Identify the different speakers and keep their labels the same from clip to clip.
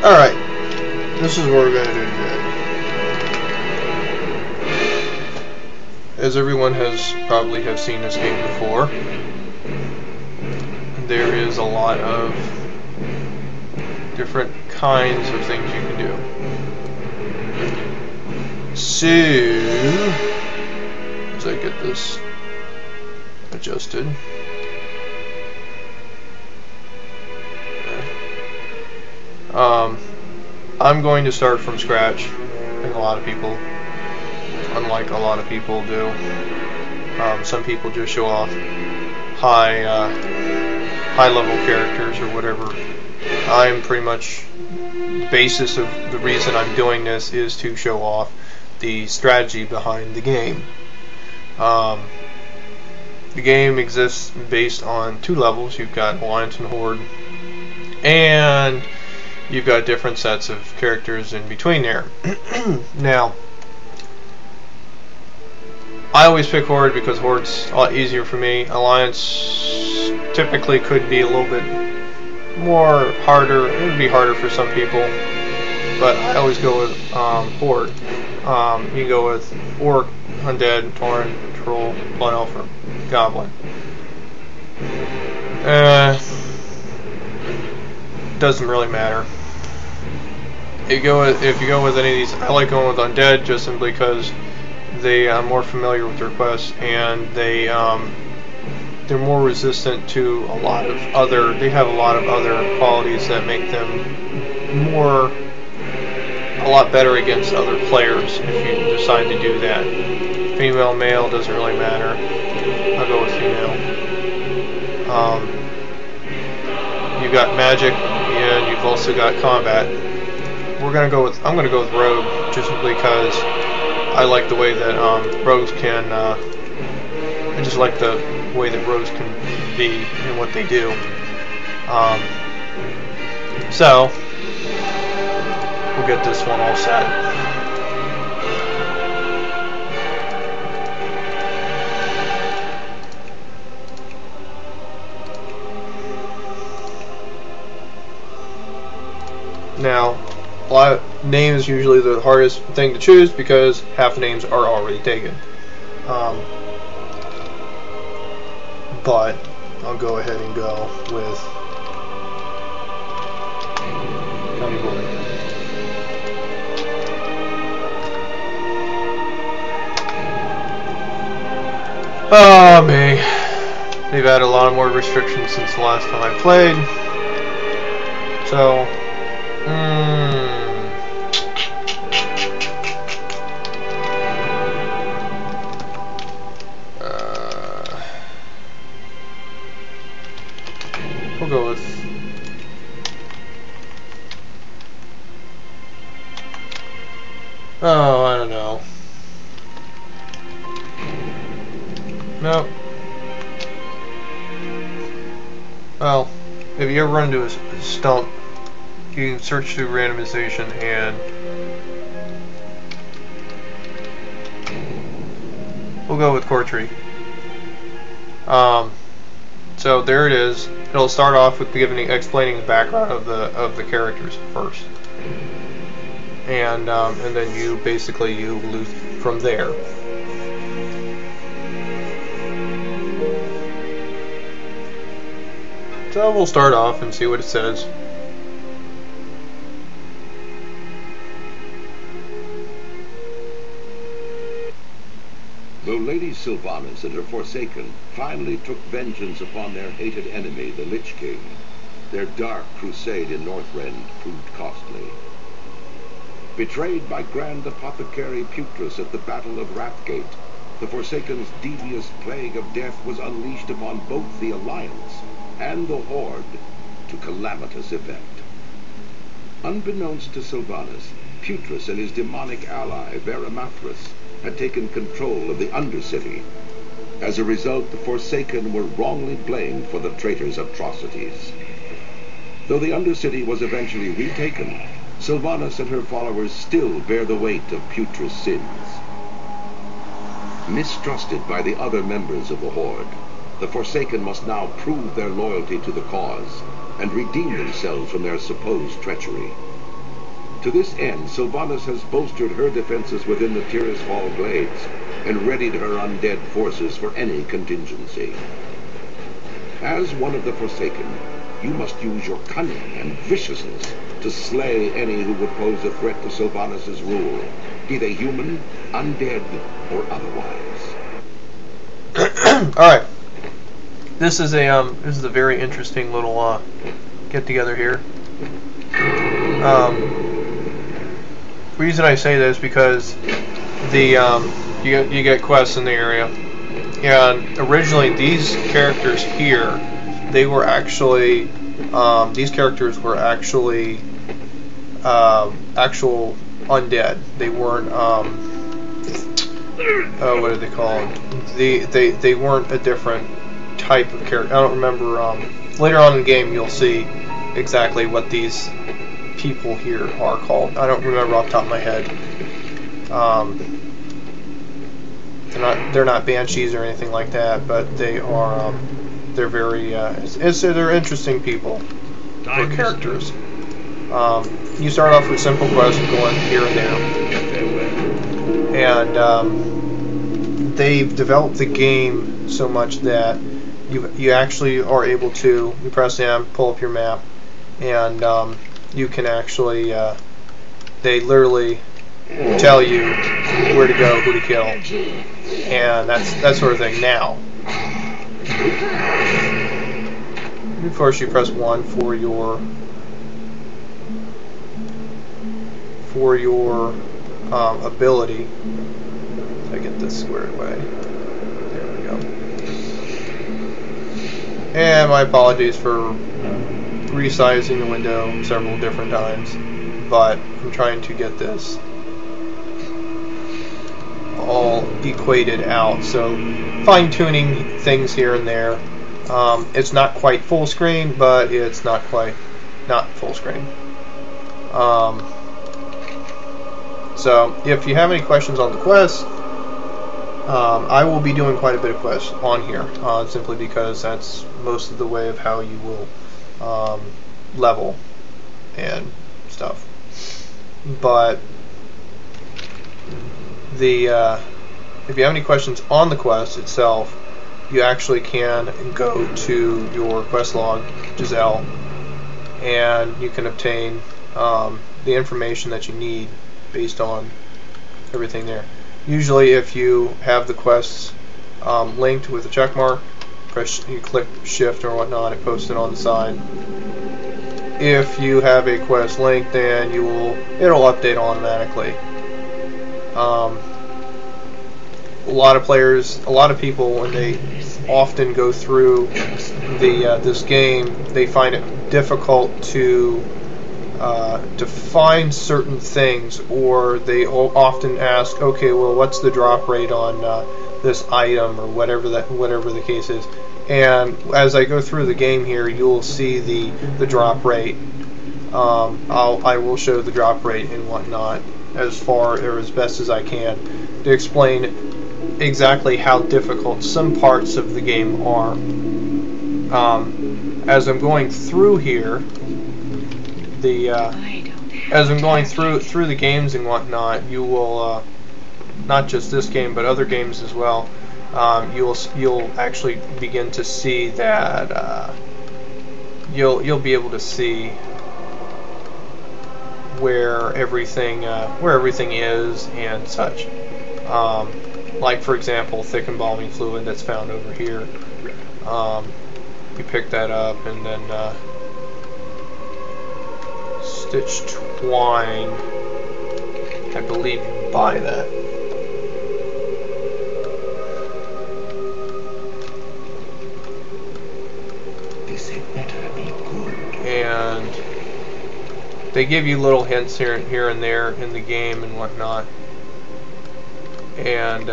Speaker 1: Alright, this is what we're going to do today. As everyone has probably have seen this game before, there is a lot of different kinds of things you can do. So, as I get this adjusted, I'm going to start from scratch, and unlike a lot of people do. Some people just show off high level characters or whatever. I'm pretty much, the basis of the reason I'm doing this is to show off the strategy behind the game. The game exists based on two levels. You've got Alliance and Horde, and you've got different sets of characters in between there. Now, I always pick Horde because Horde's a lot easier for me. Alliance typically could be a little bit more harder. It would be harder for some people, but I always go with Horde. You can go with Orc, Undead, Tauren, Troll, Blood Elf, or Goblin. Doesn't really matter. If you go with any of these, I like going with Undead just simply because they are more familiar with their quests, and they're more resistant to a lot of other. They have a lot of other qualities that make them a lot better against other players if you decide to do that. Female, male, doesn't really matter. I'll go with female. You've got magic, and you've also got combat. I'm gonna go with Rogue just because I like the way that rogues can. I just like the way that rogues can be and what they do. So we'll get this one all set. Now, a lot of names usually the hardest thing to choose because half the names are already taken. But I'll go ahead and go with County Boy. Oh me. They've added a lot more restrictions since the last time I played. So we'll go with I don't know. Nope. Well, if you ever run into a stump, you can search through randomization and we'll go with Cortree. So there it is. It'll start off with explaining the background of the characters first, and then you loot from there. So we'll start off and see what it says.
Speaker 2: Though Lady Sylvanas and her Forsaken finally took vengeance upon their hated enemy, the Lich King, their dark crusade in Northrend proved costly. Betrayed by Grand Apothecary Putrus at the Battle of Wrathgate, the Forsaken's devious plague of death was unleashed upon both the Alliance and the Horde to calamitous effect. Unbeknownst to Sylvanas, Putrus and his demonic ally, Varimathras, had taken control of the Undercity. As a result, the Forsaken were wrongly blamed for the traitor's atrocities. Though the Undercity was eventually retaken, Sylvanas and her followers still bear the weight of Putrus' sins. Mistrusted by the other members of the Horde, the Forsaken must now prove their loyalty to the cause and redeem themselves from their supposed treachery. To this end, Sylvanas has bolstered her defenses within the Tirisfal glades and readied her undead forces for any contingency. As one of the Forsaken, you must use your cunning and viciousness to slay any who would pose a threat to Sylvanas' rule, be they human, undead, or otherwise.
Speaker 1: Alright. This is a very interesting little get together here. Reason I say this because the you get quests in the area, and originally these characters here, they were actually these characters were actually actual undead. They weren't what are they called? They weren't a different type of character. I don't remember. Later on in the game, you'll see exactly what these people here are called. I don't remember off the top of my head. They're not banshees or anything like that, but they are. They're very. They're interesting people or characters. You start off with simple quests going here and there, and they've developed the game so much that you actually are able to. You press M, pull up your map, and you can actually. They literally tell you where to go, who to kill, and that sort of thing. Now, of course, you press 1 for your ability. If I get this squared away, there we go. And my apologies for resizing the window several different times, but I'm trying to get this all equated out, so fine-tuning things here and there. It's not quite full screen, but it's not full screen. So if you have any questions on the quest, I will be doing quite a bit of quests on here, simply because that's most of the way of how you will level and stuff. But if you have any questions on the quest itself, you actually can go to your quest log, Giselle, and you can obtain the information that you need based on everything there. Usually, if you have the quests linked with a check mark, you click shift or whatnot, it posts it on the side. If you have a quest link, then it'll update automatically. A lot of people, when they often go through this game, they find it difficult to find certain things, or they often ask, okay, well, what's the drop rate on this item, or whatever the case is. And as I go through the game here, you'll see the drop rate. I will show the drop rate and whatnot as best as I can to explain exactly how difficult some parts of the game are. As I'm going through here, as I'm going through the games and whatnot, you will not just this game but other games as well. You'll actually begin to see that you'll be able to see where everything is and such. Like, for example, thick embalming fluid that's found over here. You pick that up, and then stitch twine. I believe you buy that.
Speaker 2: This had better be good.
Speaker 1: And they give you little hints here and there in the game and whatnot. And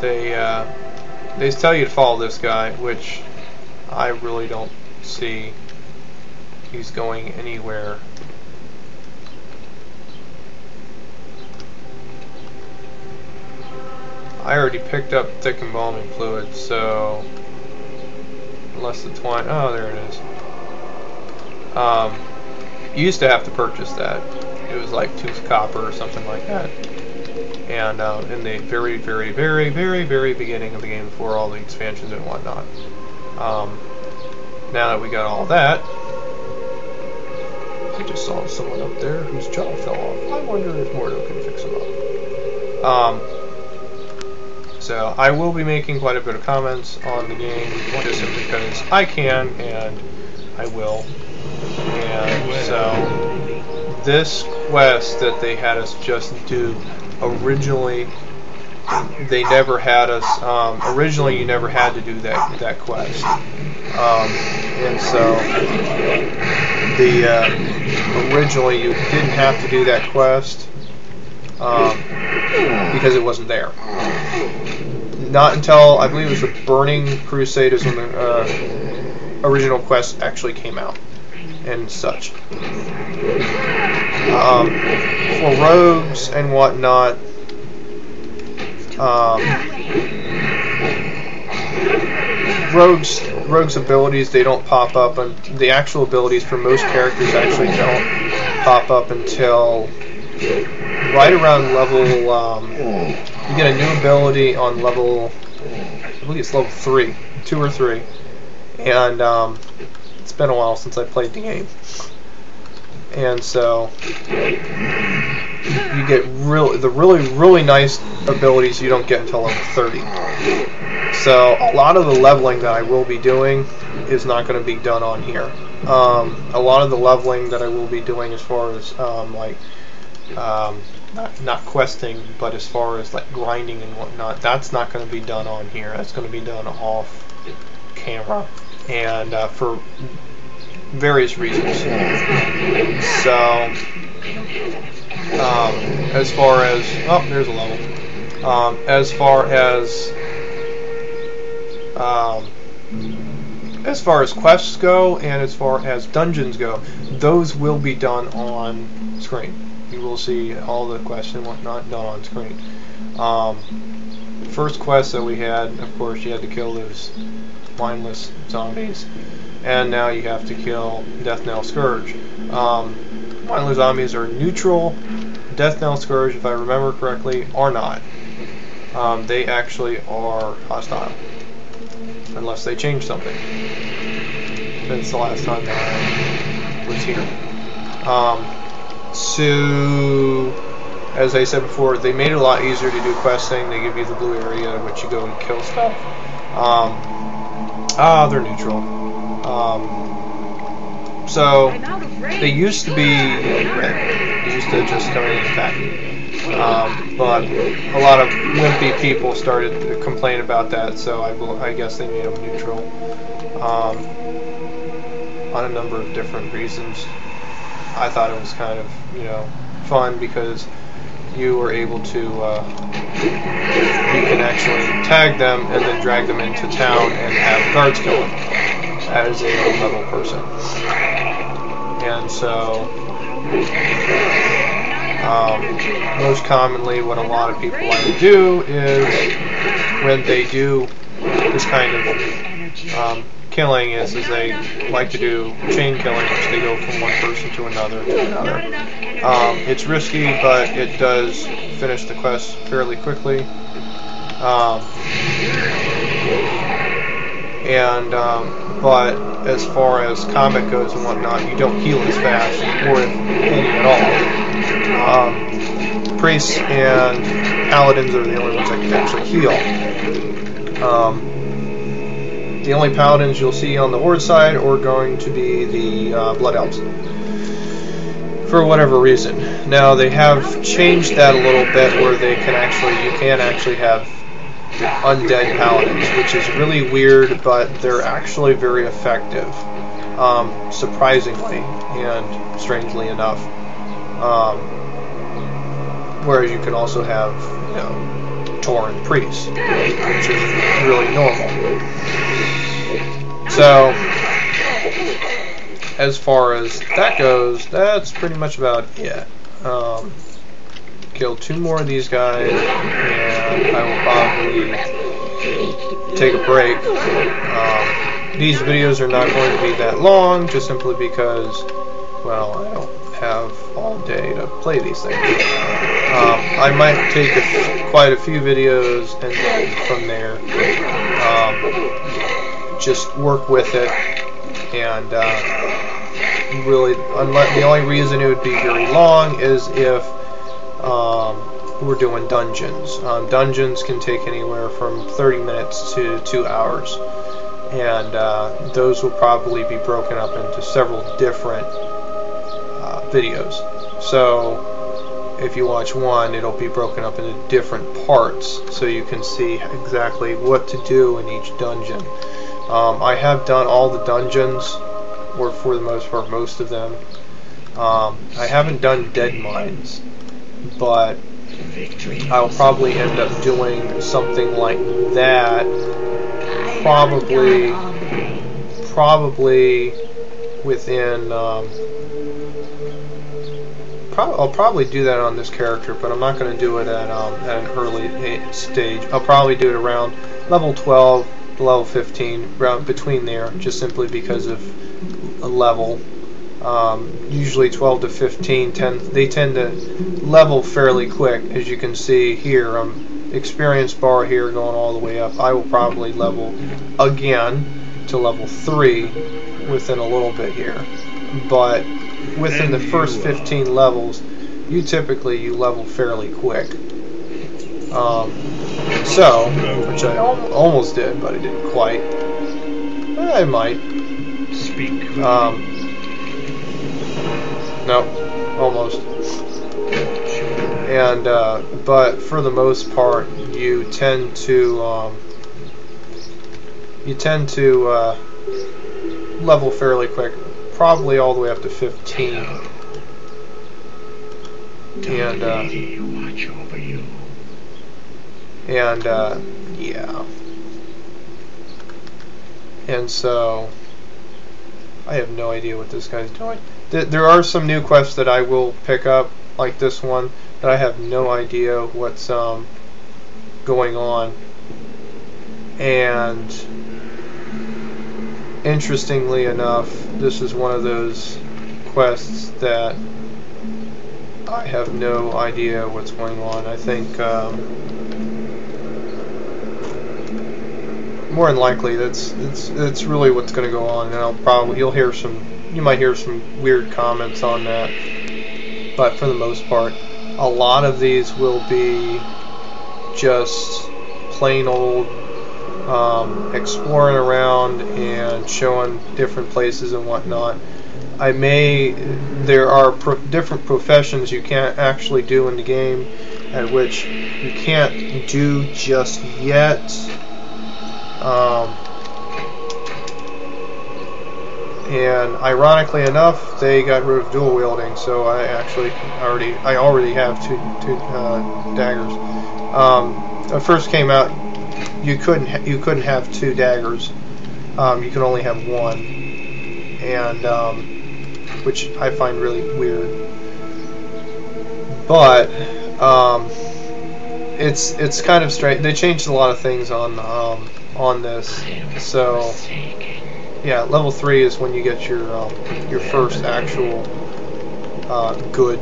Speaker 1: they tell you to follow this guy, which I really don't see he's going anywhere. I already picked up thick embalming fluid, so unless the twine, oh, there it is. You used to have to purchase that. It was like 2 copper or something like that. And in the very, very, very, very, very beginning of the game, before all the expansions and whatnot. Now that we got all that, I just saw someone up there whose jaw fell off. I wonder if Mordo can fix him up. So I will be making quite a bit of comments on the game, just simply because I can, and I will. And so this quest that they had us just do, originally they never had us, originally you never had to do that quest. And so originally you didn't have to do that quest because it wasn't there. Not until, I believe it was the Burning Crusade is when the original quest actually came out and such. For rogues and whatnot, rogues' abilities, they don't pop up, and the actual abilities for most characters actually don't pop up until right around level, you get a new ability on level, I believe it's level 3, 2 or 3, and it's been a while since I played the game. And so you get really nice abilities you don't get until level 30. So a lot of the leveling that I will be doing is not going to be done on here. A lot of the leveling that I will be doing, as far as not questing, but as far as like grinding and whatnot, that's not going to be done on here. That's going to be done off camera, and for various reasons. So as far as, oh, there's a level. As far as quests go, and as far as dungeons go, those will be done on screen. You will see all the quests and whatnot done on screen. First quest that we had, of course, you had to kill those mindless zombies, and now you have to kill Deathnell Scourge. Mindless zombies are neutral. Deathnell Scourge, if I remember correctly, are not. They actually are hostile, unless they change something since the last time that I was here. So, as I said before, they made it a lot easier to do questing. They give you the blue area in which you go and kill stuff. They're neutral. So they used to be red. They used to just come in and attack. But a lot of wimpy people started to complain about that, so I guess they made them neutral on a number of different reasons. I thought it was kind of, fun, because you were able to, you can actually tag them and then drag them into town and have guards kill them as a low-level person. And so, most commonly what a lot of people like to do is, when they do this kind of killing, is they like to do chain killing, which they go from one person to another to another. It's risky, but it does finish the quest fairly quickly. But as far as combat goes and whatnot, you don't heal as fast, or if any at all. Priests and paladins are the only ones that can actually heal. The only paladins you'll see on the Horde side are going to be the Blood Elves, for whatever reason. Now they have changed that a little bit, where you can actually have undead paladins, which is really weird, but they're actually very effective, surprisingly and strangely enough. Whereas you can also have, Tauren priests, which is really normal. So, as far as that goes, that's pretty much about it. Kill 2 more of these guys, and I will probably take a break. these videos are not going to be that long, just simply because, well, I don't have all day to play these things. I might take quite a few videos and then from there just work with it, and really, the only reason it would be very long is if we're doing dungeons. Dungeons can take anywhere from 30 minutes to 2 hours, and those will probably be broken up into several different videos. So if you watch one, it'll be broken up into different parts, so you can see exactly what to do in each dungeon. I have done all the dungeons, or for the most part, most of them. I haven't done Dead Mines, but I'll probably end up doing something like that. Probably within. I'll probably do that on this character, but I'm not going to do it at an early stage. I'll probably do it around level 12 to level 15, around between there, just simply because of a level. Usually 12 to 15, they tend to level fairly quick. As you can see here, experience bar here going all the way up. I will probably level again to level 3 within a little bit here, but within the first 15 levels, you level fairly quick. Which I almost did, but I didn't quite. I might.
Speaker 3: Speak.
Speaker 1: No, almost. And but for the most part, you tend to level fairly quick, probably all the way up to 15. And
Speaker 3: watch over you.
Speaker 1: And yeah. And so I have no idea what this guy's doing. There are some new quests that I will pick up, like this one, that I have no idea what's going on. And interestingly enough, this is one of those quests that I have no idea what's going on. I think more than likely that's really what's going to go on, and you might hear some weird comments on that. But for the most part, a lot of these will be just plain old exploring around and showing different places and whatnot. There are different professions you can't actually do in the game, at which you can't do just yet. And ironically enough, they got rid of dual wielding, so I already have two daggers. When it first came out, you couldn't have 2 daggers. You can only have 1, and which I find really weird. But it's kind of strange. They changed a lot of things on this. So yeah, level 3 is when you get your first actual good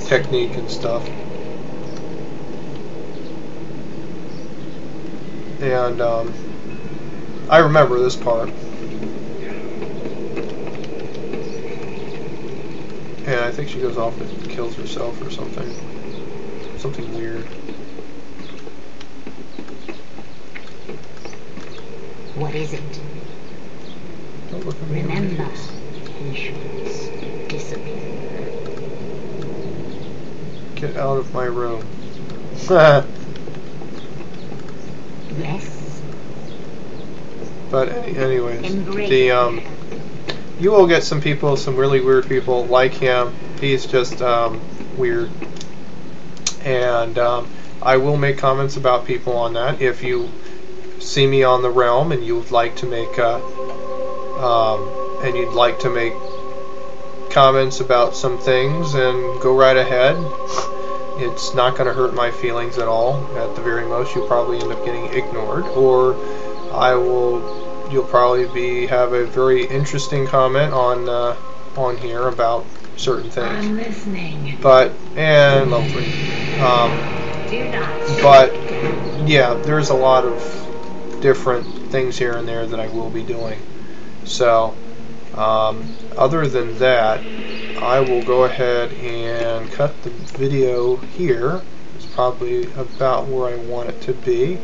Speaker 1: technique and stuff. And I remember this part. And I think she goes off and kills herself or something. Something weird.
Speaker 4: What is it?
Speaker 1: Don't look at me.
Speaker 4: Remember, tensions disappear.
Speaker 1: Get out of my room.
Speaker 4: Yes.
Speaker 1: But anyways, you will get some people, some really weird people like him. He's just weird, and I will make comments about people on that. If you see me on the realm and you would like to make comments about some things, and go right ahead. It's not going to hurt my feelings at all. At the very most, you'll probably end up getting ignored, or I will you'll probably have a very interesting comment on here about certain things.
Speaker 4: I'm listening.
Speaker 1: And level 3.
Speaker 4: Do not.
Speaker 1: But yeah, there's a lot of different things here and there that I will be doing. So other than that, I will go ahead and cut the video here. It's probably about where I want it to be,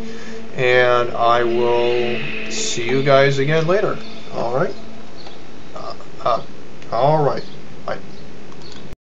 Speaker 1: and I will see you guys again later. Alright? Alright.